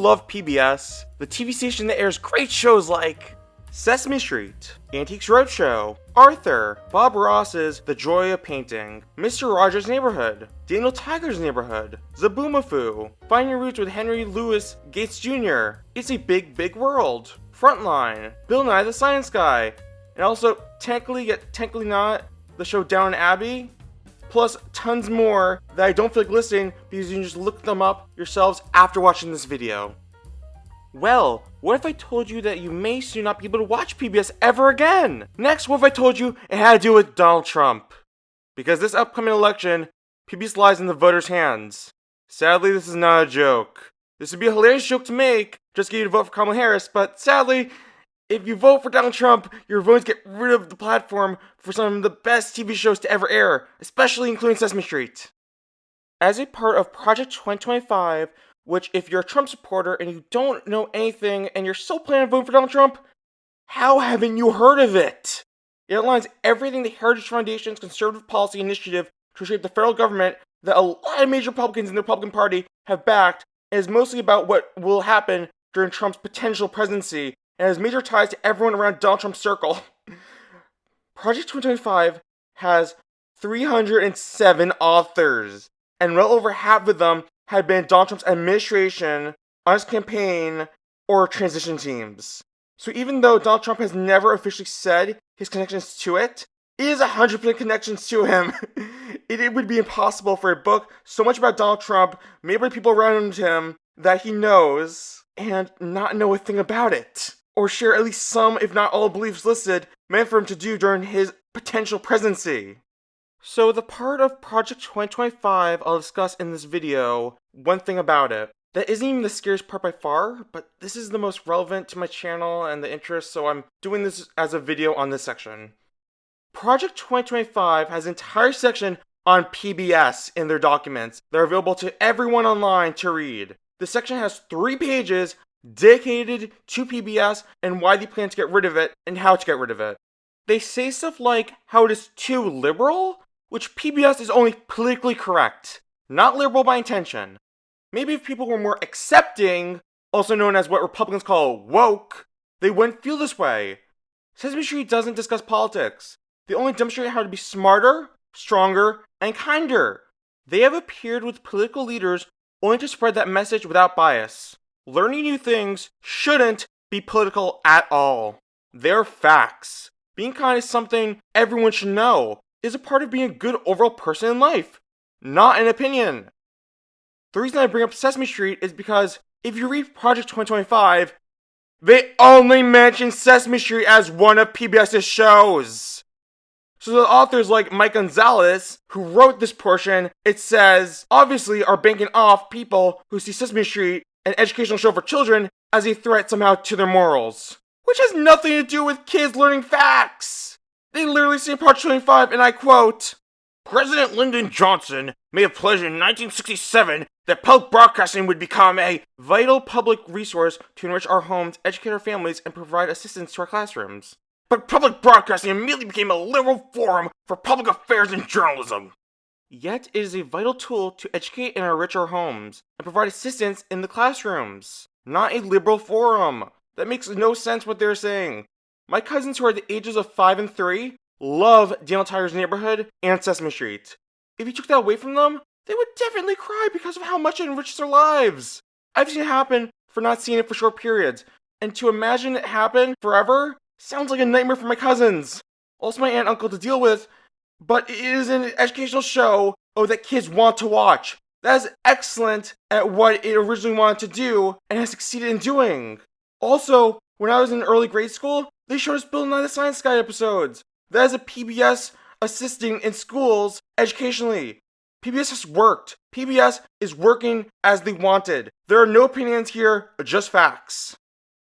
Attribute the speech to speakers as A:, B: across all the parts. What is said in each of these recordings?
A: love PBS, the TV station that airs great shows like Sesame Street, Antiques Roadshow, Arthur, Bob Ross's The Joy of Painting, Mr. Rogers' Neighborhood, Daniel Tiger's Neighborhood, Zaboomafoo, Finding Your Roots with Henry Louis Gates Jr., It's a Big, Big World, Frontline, Bill Nye the Science Guy, and also technically yet technically not, the show Downton Abbey, plus tons more that I don't feel like listing because you can just look them up yourselves after watching this video. Well, what if I told you that you may soon not be able to watch PBS ever again? Next, what if I told you it had to do with Donald Trump? Because this upcoming election, PBS lies in the voters' hands. Sadly, this is not a joke. This would be a hilarious joke to make, just get you to vote for Kamala Harris, but sadly, if you vote for Donald Trump, you're going to get rid of the platform for some of the best TV shows to ever air, especially including Sesame Street. As a part of Project 2025, which if you're a Trump supporter and you don't know anything and you're still planning on voting for Donald Trump, how haven't you heard of it? It outlines everything the Heritage Foundation's conservative policy initiative to shape the federal government that a lot of major Republicans in the Republican Party have backed, and is mostly about what will happen during Trump's potential presidency, and has major ties to everyone around Donald Trump's circle. Project 2025 has 307 authors, and well over half of them had been Donald Trump's administration, on his campaign, or transition teams. So even though Donald Trump has never officially said his connections to it, it is 100% connections to him. It would be impossible for a book so much about Donald Trump, made by people around him, that he knows, and not know a thing about it. Or share at least some, if not all, beliefs listed, meant for him to do during his potential presidency. So the part of Project 2025 I'll discuss in this video, one thing about it. That isn't even the scariest part by far, but this is the most relevant to my channel and the interest, so I'm doing this as a video on this section. Project 2025 has an entire section on PBS in their documents that are available to everyone online to read. The section has 3 pages dedicated to PBS and why they plan to get rid of it and how to get rid of it. They say stuff like how it is too liberal, which PBS is only politically correct, not liberal by intention. Maybe if people were more accepting, also known as what Republicans call woke, they wouldn't feel this way. Sesame Street doesn't discuss politics. They only demonstrate how to be smarter, stronger, and kinder. They have appeared with political leaders only to spread that message without bias. Learning new things shouldn't be political at all. They're facts. Being kind is something everyone should know. Is a part of being a good overall person in life, not an opinion. The reason I bring up Sesame Street is because if you read Project 2025, they only mention Sesame Street as one of PBS's shows. So the authors like Mike Gonzalez, who wrote this portion, it says, obviously are banking off people who see Sesame Street, an educational show for children, as a threat somehow to their morals. Which has nothing to do with kids learning facts. They literally say in Project 25, and I quote, President Lyndon Johnson made a pledge in 1967 that public broadcasting would become a vital public resource to enrich our homes, educate our families, and provide assistance to our classrooms. But public broadcasting immediately became a liberal forum for public affairs and journalism. Yet it is a vital tool to educate and enrich our homes, and provide assistance in the classrooms. Not a liberal forum. That makes no sense what they're saying. My cousins who are the ages of 5 and 3 love Daniel Tiger's Neighborhood and Sesame Street. If you took that away from them, they would definitely cry because of how much it enriches their lives. I've seen it happen for not seeing it for short periods, and to imagine it happen forever sounds like a nightmare for my cousins. Also my aunt and uncle to deal with, but it is an educational show that kids want to watch. That is excellent at what it originally wanted to do and has succeeded in doing. Also, when I was in early grade school, they showed us Bill Nye the Science Guy episodes. That is a PBS assisting in schools educationally. PBS has worked. PBS is working as they wanted. There are no opinions here, just facts.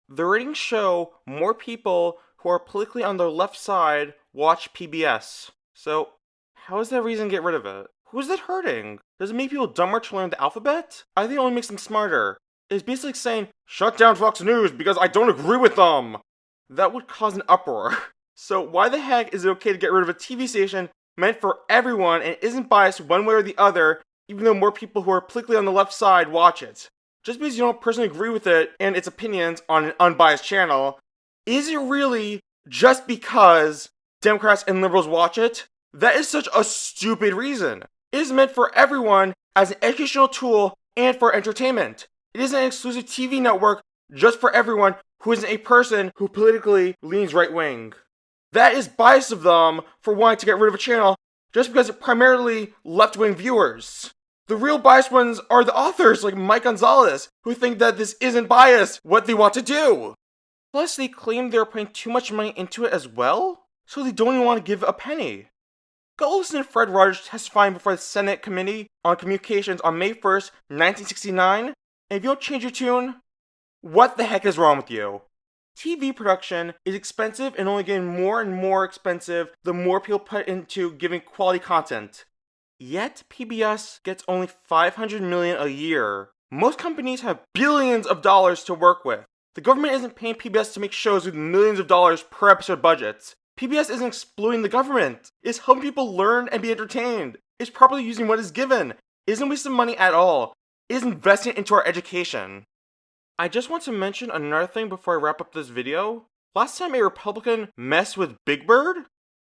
A: The ratings show more people who are politically on the left side watch PBS. So, how is that reason to get rid of it? Who is it hurting? Does it make people dumber to learn the alphabet? I think it only makes them smarter. It's basically saying, shut down Fox News because I don't agree with them. That would cause an uproar. So why the heck is it okay to get rid of a TV station meant for everyone and isn't biased one way or the other, even though more people who are politically on the left side watch it? just because you don't personally agree with it and its opinions on an unbiased channel, is it really just because Democrats and liberals watch it? That is such a stupid reason. It is meant for everyone as an educational tool and for entertainment. It isn't an exclusive TV network just for everyone who isn't a person who politically leans right wing. That is bias of them for wanting to get rid of a channel just because it primarily left wing viewers. The real biased ones are the authors like Mike Gonzalez, who think that this isn't biased, what they want to do. Plus, they claim they're putting too much money into it as well, so they don't even want to give a penny. Go listen to Fred Rogers testifying before the Senate Committee on Communications on May 1st, 1969, and if you don't change your tune, what the heck is wrong with you? TV production is expensive and only getting more and more expensive the more people put into giving quality content. Yet PBS gets only $500 million a year. Most companies have billions of dollars to work with. The government isn't paying PBS to make shows with millions of dollars per episode budgets. PBS isn't exploiting the government. It's helping people learn and be entertained. It's properly using what is given. It isn't wasting money at all. It is investing into our education. I just want to mention another thing before I wrap up this video. Last time a Republican messed with Big Bird,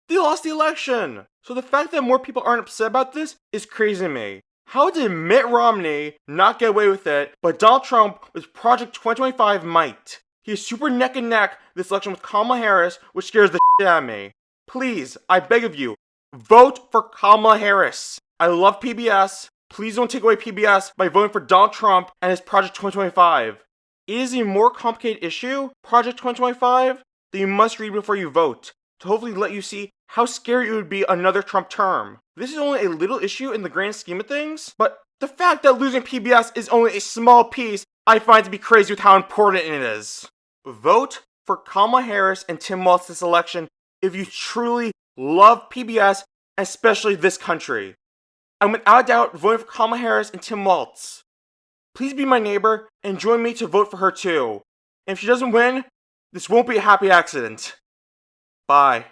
A: they lost the election. So the fact that more people aren't upset about this is crazy to me. How did Mitt Romney not get away with it, but Donald Trump with Project 2025 might? He is super neck and neck this election with Kamala Harris, which scares the shit out of me. Please, I beg of you, vote for Kamala Harris. I love PBS. Please don't take away PBS by voting for Donald Trump and his Project 2025. It is a more complicated issue, Project 2025, that you must read before you vote, to hopefully let you see how scary it would be another Trump term. This is only a little issue in the grand scheme of things, but the fact that losing PBS is only a small piece, I find to be crazy with how important it is. Vote for Kamala Harris and Tim Walz this election if you truly love PBS, especially this country. I'm without doubt voting for Kamala Harris and Tim Walz. Please be my neighbor and join me to vote for her too. And if she doesn't win, this won't be a happy accident. Bye.